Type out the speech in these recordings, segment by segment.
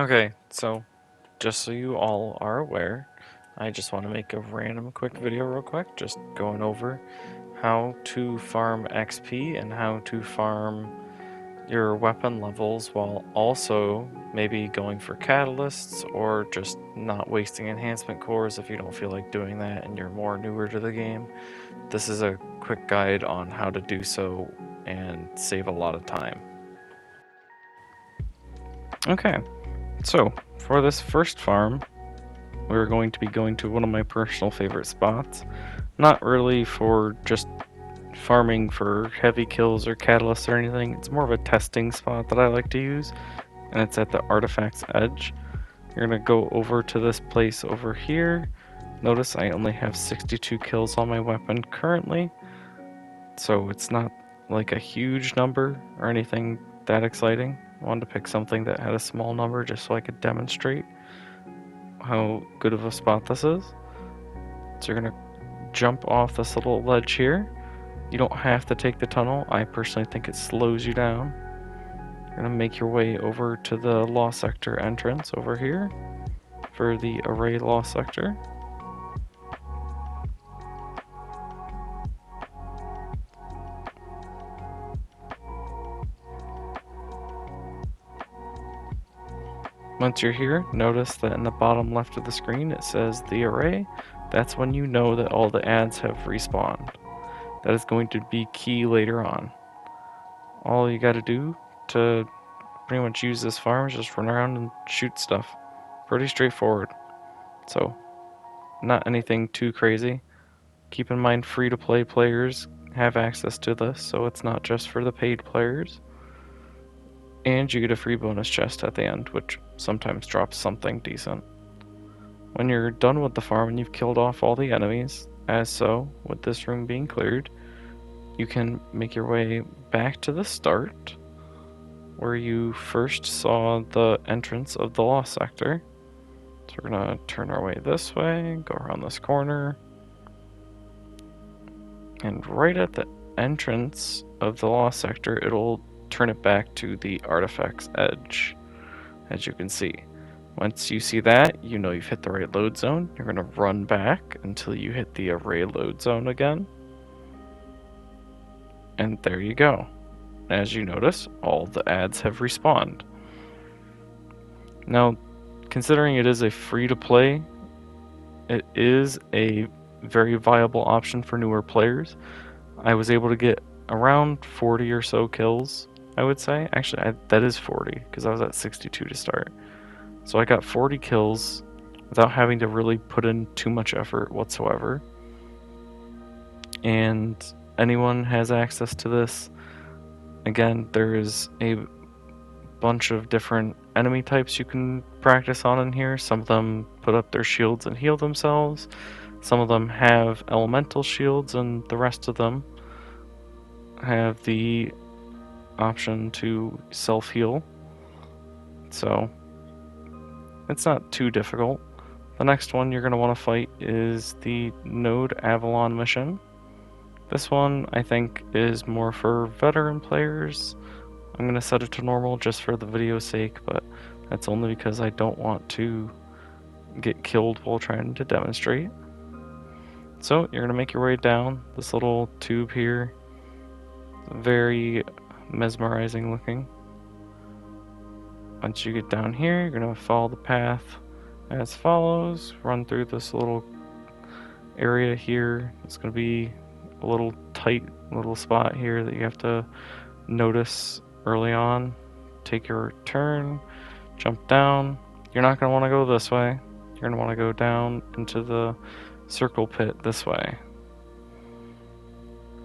Okay, so just so you all are aware, I just want to make a random quick video real quick, just going over how to farm XP and how to farm your weapon levels while also maybe going for catalysts or just not wasting enhancement cores if you don't feel like doing that and you're more newer to the game. This is a quick guide on how to do so and save a lot of time. Okay, so for this first farm, we're going to be going to one of my personal favorite spots. Not really for just farming for heavy kills or catalysts or anything, it's more of a testing spot that I like to use, and it's at the artifact's edge. You're gonna go over to this place over here. Notice I only have 62 kills on my weapon currently, so it's not like a huge number or anything that exciting. I wanted to pick something that had a small number just so I could demonstrate how good of a spot this is. So you're gonna jump off this little ledge here. You don't have to take the tunnel. I personally think it slows you down. You're gonna make your way over to the Law Sector entrance over here for the Array Law Sector. Once you're here, notice that in the bottom left of the screen it says the Array. That's when you know that all the ads have respawned. That is going to be key later on. All you gotta do to pretty much use this farm is just run around and shoot stuff. Pretty straightforward. So, not anything too crazy. Keep in mind free-to-play players have access to this, so it's not just for the paid players. And you get a free bonus chest at the end, which sometimes drops something decent. When you're done with the farm and you've killed off all the enemies, as so, with this room being cleared, you can make your way back to the start, where you first saw the entrance of the Lost Sector. So we're gonna turn our way this way, go around this corner, and right at the entrance of the Lost Sector, it'll turn it back to the artifact's edge, as you can see. Once you see that, you know you've hit the right load zone. You're going to run back until you hit the array load zone again. And there you go. As you notice, all the ads have respawned. Now, considering it is a free-to-play, it is a very viable option for newer players. I was able to get around 40 or so kills, I would say. Actually, that is 40, because I was at 62 to start. So I got 40 kills without having to really put in too much effort whatsoever. And anyone has access to this. Again, there's a bunch of different enemy types you can practice on in here. Some of them put up their shields and heal themselves. Some of them have elemental shields, and the rest of them have the option to self-heal. So it's not too difficult. The next one you're going to want to fight is the Node Avalon mission. This one I think is more for veteran players. I'm going to set it to normal just for the video's sake, but that's only because I don't want to get killed while trying to demonstrate. So you're going to make your way down this little tube here. Very mesmerizing looking. Once you get down here, you're going to follow the path as follows. Run through this little area here. It's going to be a little tight little spot here that you have to notice early on. Take your turn, jump down. You're not going to want to go this way. You're going to want to go down into the circle pit this way.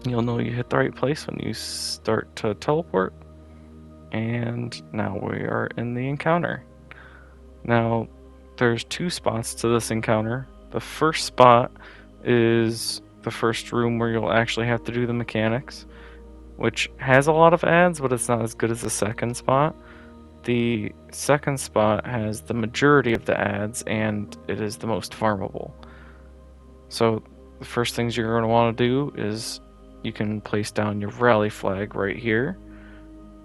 You'll know you hit the right place when you start to teleport. And now we are in the encounter. Now, there's two spots to this encounter. The first spot is the first room where you'll actually have to do the mechanics, which has a lot of ads, but it's not as good as the second spot. The second spot has the majority of the ads, and it is the most farmable. So the first things you're going to want to do is you can place down your rally flag right here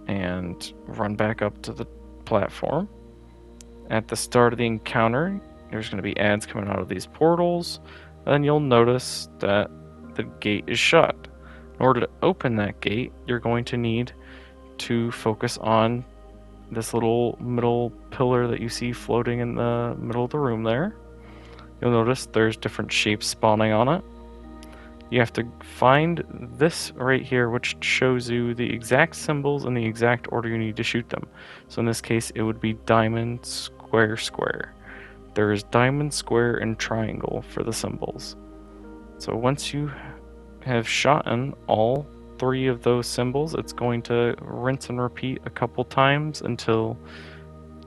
and run back up to the platform. At the start of the encounter, there's going to be ads coming out of these portals, and you'll notice that the gate is shut. In order to open that gate, you're going to need to focus on this little middle pillar that you see floating in the middle of the room there. You'll notice there's different shapes spawning on it. You have to find this right here, which shows you the exact symbols in the exact order you need to shoot them. So in this case, it would be diamond, square, square. There is diamond, square, and triangle for the symbols. So once you have shot in all 3 of those symbols, it's going to rinse and repeat a couple times until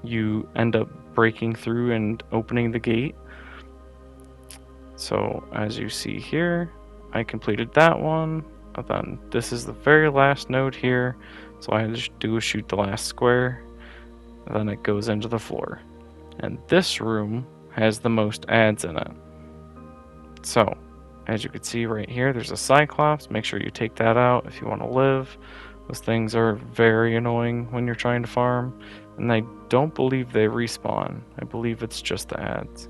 you end up breaking through and opening the gate. So as you see here, I completed that one, and then this is the very last node here, so I just do shoot the last square, and then it goes into the floor. And this room has the most ads in it. So, as you can see right here, there's a Cyclops. Make sure you take that out if you want to live. Those things are very annoying when you're trying to farm, and I don't believe they respawn. I believe it's just the ads.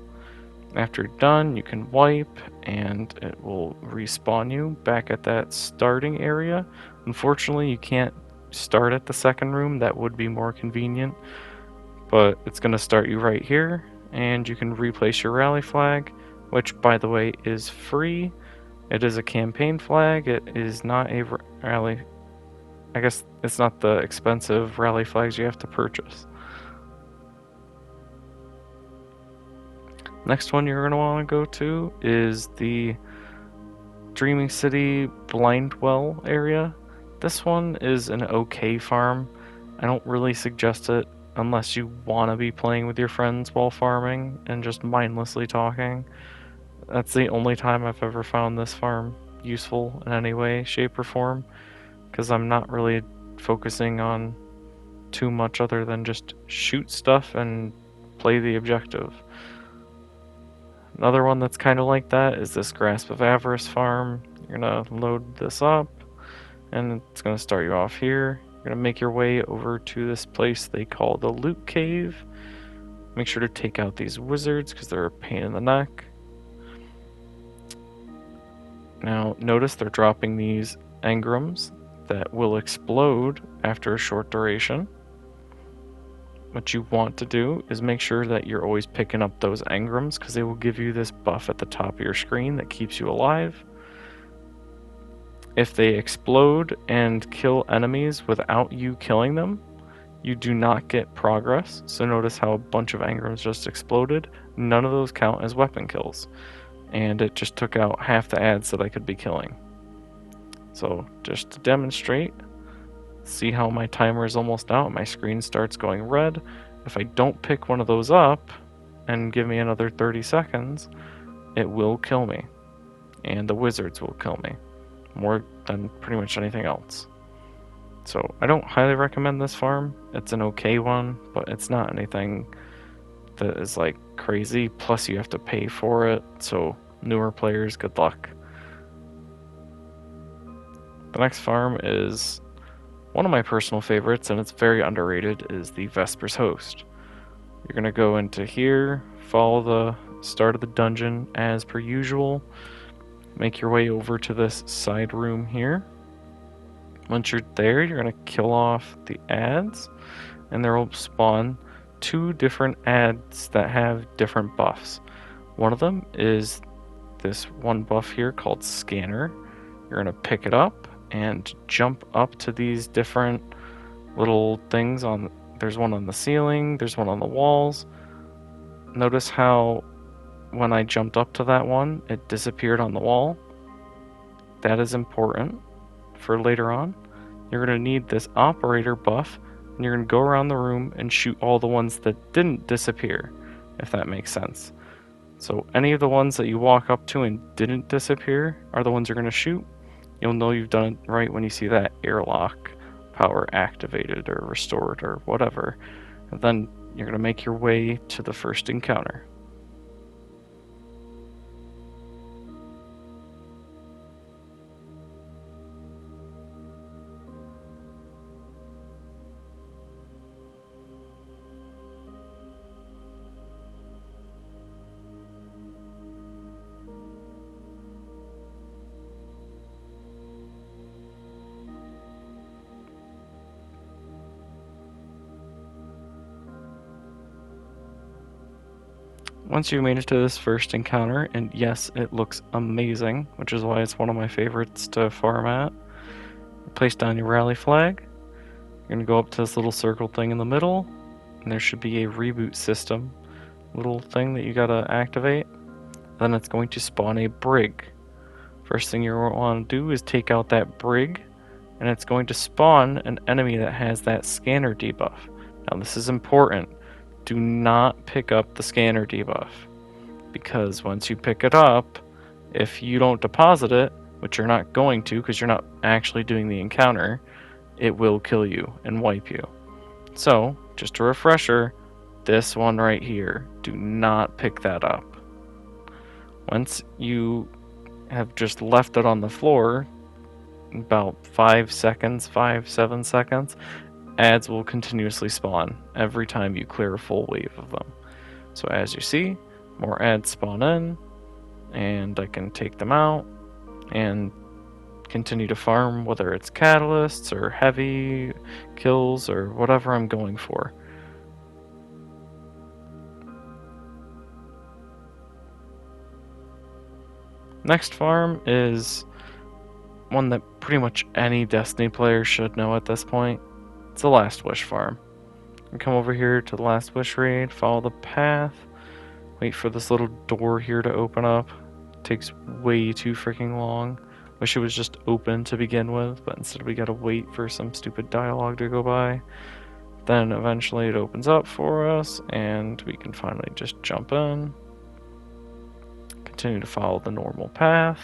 After you're done, you can wipe, and it will respawn you back at that starting area. Unfortunately, you can't start at the second room. That would be more convenient, but it's going to start you right here, and you can replace your rally flag, which, by the way, is free. It is a campaign flag. It is not a rally. I guess it's not the expensive rally flags you have to purchase. Next one you're going to want to go to is the Dreaming City Blindwell area. This one is an okay farm. I don't really suggest it unless you want to be playing with your friends while farming and just mindlessly talking. That's the only time I've ever found this farm useful in any way, shape, or form, because I'm not really focusing on too much other than just shoot stuff and play the objective. Another one that's kind of like that is this Grasp of Avarice farm. You're going to load this up, and it's going to start you off here. You're going to make your way over to this place they call the Loot Cave. Make sure to take out these wizards because they're a pain in the neck. Now, notice they're dropping these engrams that will explode after a short duration. What you want to do is make sure that you're always picking up those engrams because they will give you this buff at the top of your screen that keeps you alive. If they explode and kill enemies without you killing them, you do not get progress. So notice how a bunch of engrams just exploded. None of those count as weapon kills. And it just took out half the ads that I could be killing. So just to demonstrate, see how my timer is almost out, my screen starts going red. If I don't pick one of those up and give me another 30 seconds, it will kill me. And the wizards will kill me. More than pretty much anything else. So I don't highly recommend this farm. It's an okay one, but it's not anything that is like crazy. Plus you have to pay for it, so newer players, good luck. The next farm is one of my personal favorites, and it's very underrated, is the Vesper's Host. You're going to go into here, follow the start of the dungeon as per usual, make your way over to this side room here. Once you're there, you're going to kill off the ads, and there will spawn 2 different ads that have different buffs. One of them is this one buff here called Scanner. You're going to pick it up and jump up to these different little things on. There's one on the ceiling, there's one on the walls. Notice how when I jumped up to that one, it disappeared on the wall. That is important for later on. You're going to need this operator buff, and you're going to go around the room and shoot all the ones that didn't disappear, if that makes sense. So any of the ones that you walk up to and didn't disappear are the ones you're going to shoot. You'll know you've done it right when you see that airlock power activated or restored or whatever. And then you're going to make your way to the first encounter. Once you've made it to this first encounter, and yes, it looks amazing, which is why it's one of my favorites to farm at, place down your rally flag. You're going to go up to this little circle thing in the middle, and there should be a reboot system little thing that you gotta activate. Then it's going to spawn a brig. First thing you want to do is take out that brig, and it's going to spawn an enemy that has that scanner debuff. Now this is important. Do not pick up the scanner debuff, because once you pick it up, if you don't deposit it, which you're not going to because you're not actually doing the encounter, it will kill you and wipe you. So, just a refresher, this one right here, do not pick that up. Once you have just left it on the floor, about 5 seconds, 7 seconds, ads will continuously spawn every time you clear a full wave of them. So as you see, more ads spawn in, and I can take them out and continue to farm, whether it's catalysts or heavy kills or whatever I'm going for. Next farm is one that pretty much any Destiny player should know at this point. It's the Last Wish farm. You come over here to the Last Wish raid, follow the path, wait for this little door here to open up. It takes way too freaking long. Wish it was just open to begin with, but instead we gotta wait for some stupid dialogue to go by. Then eventually it opens up for us, and we can finally just jump in. Continue to follow the normal path.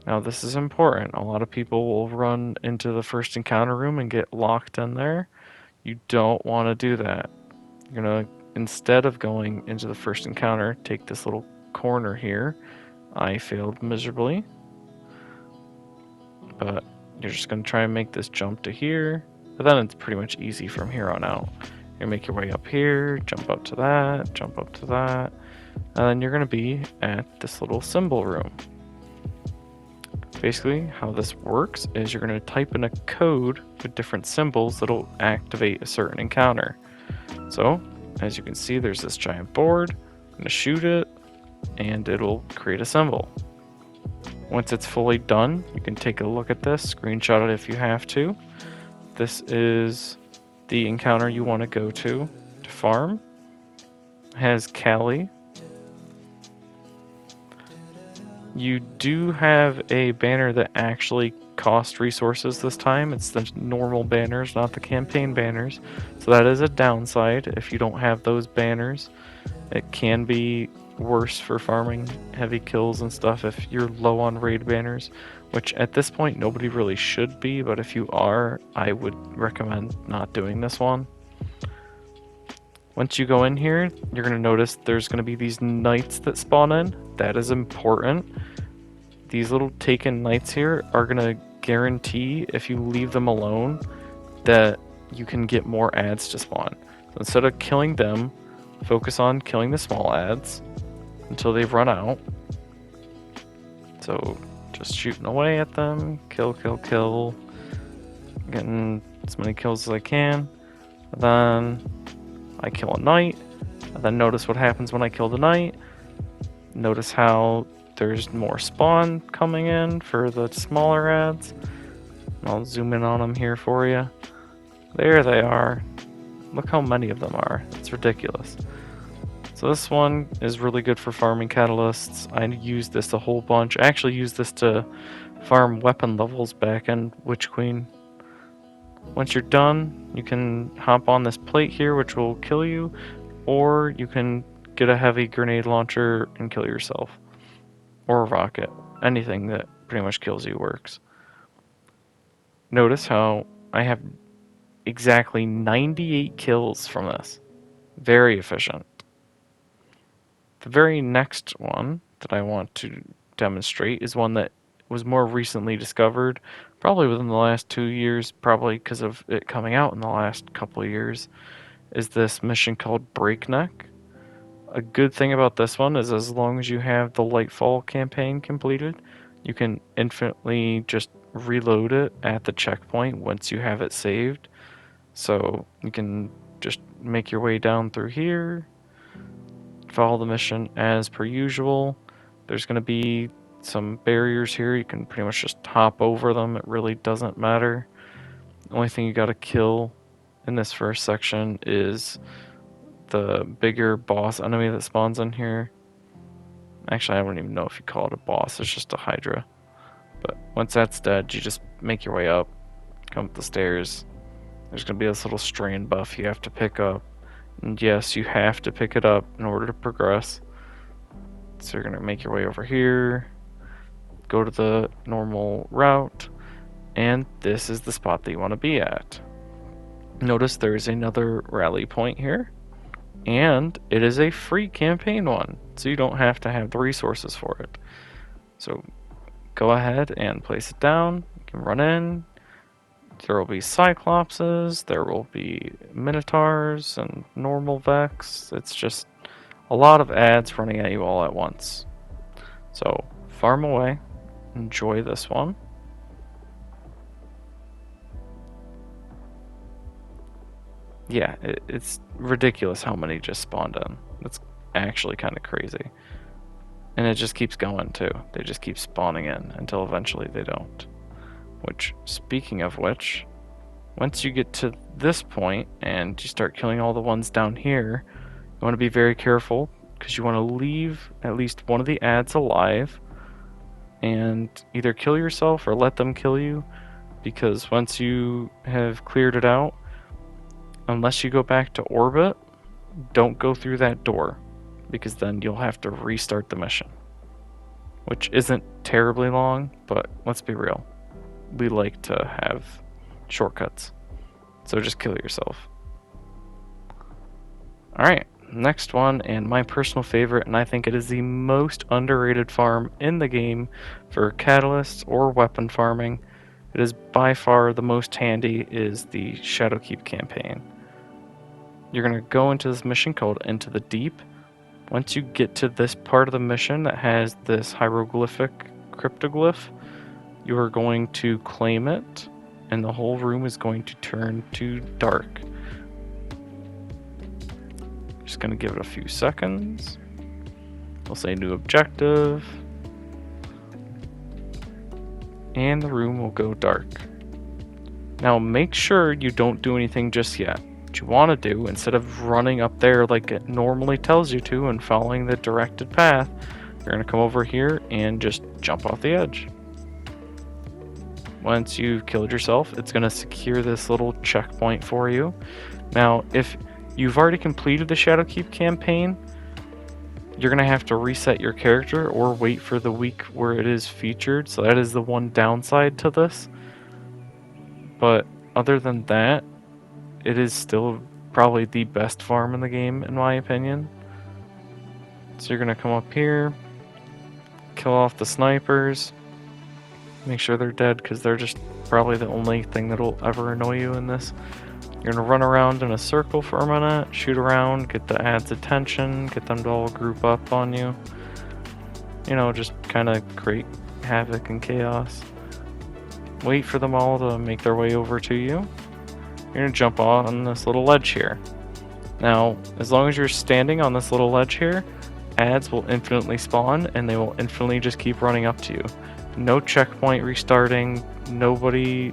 Now this is important. A lot of people will run into the first encounter room and get locked in there. You don't want to do that. You're gonna, instead of going into the first encounter, take this little corner here. I failed miserably, but you're just gonna try and make this jump to here. But then it's pretty much easy from here on out. You make your way up here, jump up to that, jump up to that, and then you're gonna be at this little symbol room. Basically, how this works is you're going to type in a code with different symbols that'll activate a certain encounter. So, as you can see, there's this giant board. I'm going to shoot it, and it'll create a symbol. Once it's fully done, you can take a look at this, screenshot it if you have to. This is the encounter you want to go to farm. It has Callie. You do have a banner that actually costs resources this time. It's the normal banners, not the campaign banners. So that is a downside if you don't have those banners. It can be worse for farming heavy kills and stuff if you're low on raid banners, which at this point nobody really should be, but if you are, I would recommend not doing this one. Once you go in here, you're going to notice there's going to be these knights that spawn in. That is important. These little taken knights here are going to guarantee, if you leave them alone, that you can get more ads to spawn. So instead of killing them, focus on killing the small ads until they've run out. So just shooting away at them, kill, kill, kill, getting as many kills as I can. And then I kill a knight, and then notice what happens when I kill the knight. Notice how there's more spawn coming in for the smaller ads. I'll zoom in on them here for you. There they are. Look how many of them are. It's ridiculous. So this one is really good for farming catalysts. I used this a whole bunch. I actually used this to farm weapon levels back in Witch Queen. Once you're done, you can hop on this plate here, which will kill you, or you can get a heavy grenade launcher and kill yourself. Or a rocket. Anything that pretty much kills you works. Notice how I have exactly 98 kills from this. Very efficient. The very next one that I want to demonstrate is one that was more recently discovered, probably within the last 2 years, probably because of it coming out in the last couple of years, is this mission called Breakneck. A good thing about this one is as long as you have the Lightfall campaign completed, you can infinitely just reload it at the checkpoint once you have it saved. So you can just make your way down through here, follow the mission as per usual. There's going to be some barriers here. You can pretty much just hop over them. It really doesn't matter. The only thing you got to kill in this first section is the bigger boss enemy that spawns in here. Actually, I don't even know if you call it a boss. It's just a Hydra. But once that's dead, you just make your way up, come up the stairs. There's going to be this little strain buff you have to pick up. And yes, you have to pick it up in order to progress. So you're going to make your way over here, go to the normal route, and this is the spot that you want to be at. Notice there's another rally point here, and it is a free campaign one, so you don't have to have the resources for it. So go ahead and place it down. You can run in. There will be Cyclopses, there will be Minotaurs and normal Vex. It's just a lot of ads running at you all at once. So farm away, enjoy this one. Yeah, it's ridiculous how many just spawned in. It's actually kind of crazy. And it just keeps going too. They just keep spawning in until eventually they don't. Which, speaking of which, once you get to this point and you start killing all the ones down here, you want to be very careful because you want to leave at least one of the ads alive and either kill yourself or let them kill you, because once you have cleared it out, unless you go back to orbit, don't go through that door, because then you'll have to restart the mission. Which isn't terribly long, but let's be real. We like to have shortcuts. So just kill yourself. Alright, next one, and my personal favorite, and I think it is the most underrated farm in the game for catalysts or weapon farming. It is by far the most handy, is the Shadowkeep campaign. You're going to go into this mission called Into the Deep. Once you get to this part of the mission that has this hieroglyphic cryptoglyph, you are going to claim it, and the whole room is going to turn to dark. Just going to give it a few seconds. We'll say new objective. And the room will go dark. Now make sure you don't do anything just yet. What you want to do, instead of running up there like it normally tells you to and following the directed path, you're going to come over here and just jump off the edge. Once you've killed yourself, it's going to secure this little checkpoint for you. Now, if you've already completed the Shadowkeep campaign, you're going to have to reset your character or wait for the week where it is featured. So that is the one downside to this. But other than that, it is still probably the best farm in the game, in my opinion. So you're going to come up here, kill off the snipers, make sure they're dead because they're just probably the only thing that'll ever annoy you in this. You're going to run around in a circle for a minute, shoot around, get the ads' attention, get them to all group up on you. You know, just kind of create havoc and chaos. Wait for them all to make their way over to you. You're going to jump on this little ledge here. Now, as long as you're standing on this little ledge here, ads will infinitely spawn and they will infinitely just keep running up to you. No checkpoint restarting, nobody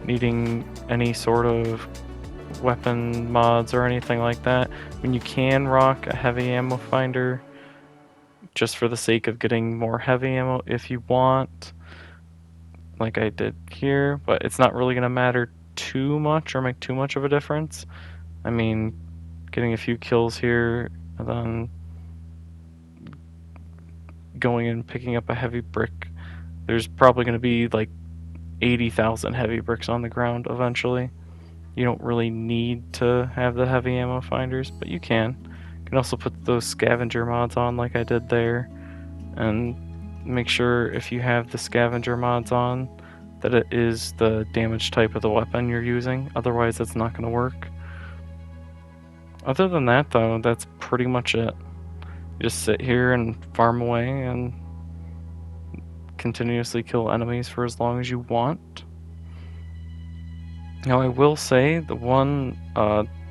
needing any sort of weapon mods or anything like that. I mean, you can rock a heavy ammo finder just for the sake of getting more heavy ammo if you want, like I did here, but it's not really going to matter too much or make too much of a difference. I mean, getting a few kills here and then going and picking up a heavy brick, there's probably going to be like 80,000 heavy bricks on the ground eventually. You don't really need to have the heavy ammo finders, but you can. You can also put those scavenger mods on like I did there, and make sure if you have the scavenger mods on that it is the damage type of the weapon you're using, otherwise it's not going to work. Other than that though, that's pretty much it. You just sit here and farm away and continuously kill enemies for as long as you want. Now I will say the one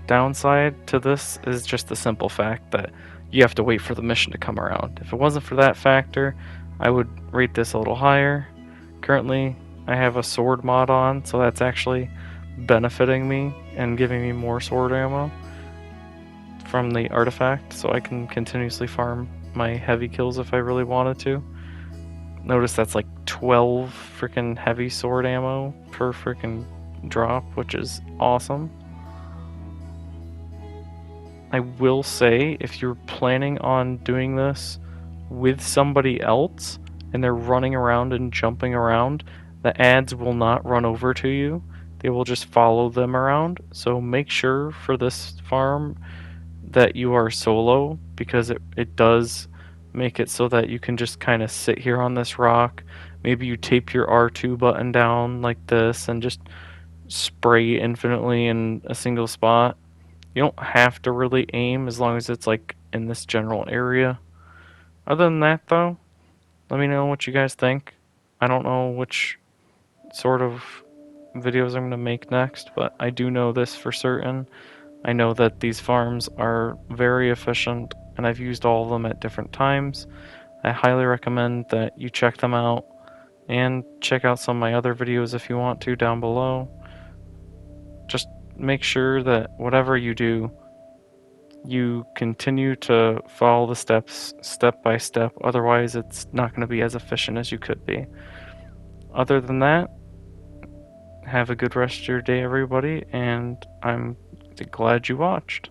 downside to this is just the simple fact that you have to wait for the mission to come around. If it wasn't for that factor, I would rate this a little higher. Currently, I have a sword mod on, so that's actually benefiting me and giving me more sword ammo from the artifact, so I can continuously farm my heavy kills if I really wanted to. Notice that's like 12 freaking heavy sword ammo per freaking drop, which is awesome. I will say, if you're planning on doing this with somebody else and they're running around and jumping around, the ads will not run over to you. They will just follow them around. So make sure for this farm that you are solo, because it does make it so that you can just kind of sit here on this rock. Maybe you tape your R2 button down like this and just spray infinitely in a single spot. You don't have to really aim as long as it's like in this general area. Other than that though, let me know what you guys think. I don't know which sort of videos I'm going to make next, but I do know this for certain. I know that these farms are very efficient, and I've used all of them at different times. I highly recommend that you check them out, and check out some of my other videos if you want to down below. Just make sure that whatever you do, you continue to follow the steps step by step, otherwise it's not going to be as efficient as you could be. Other than that, have a good rest of your day, everybody, and I'm glad you watched.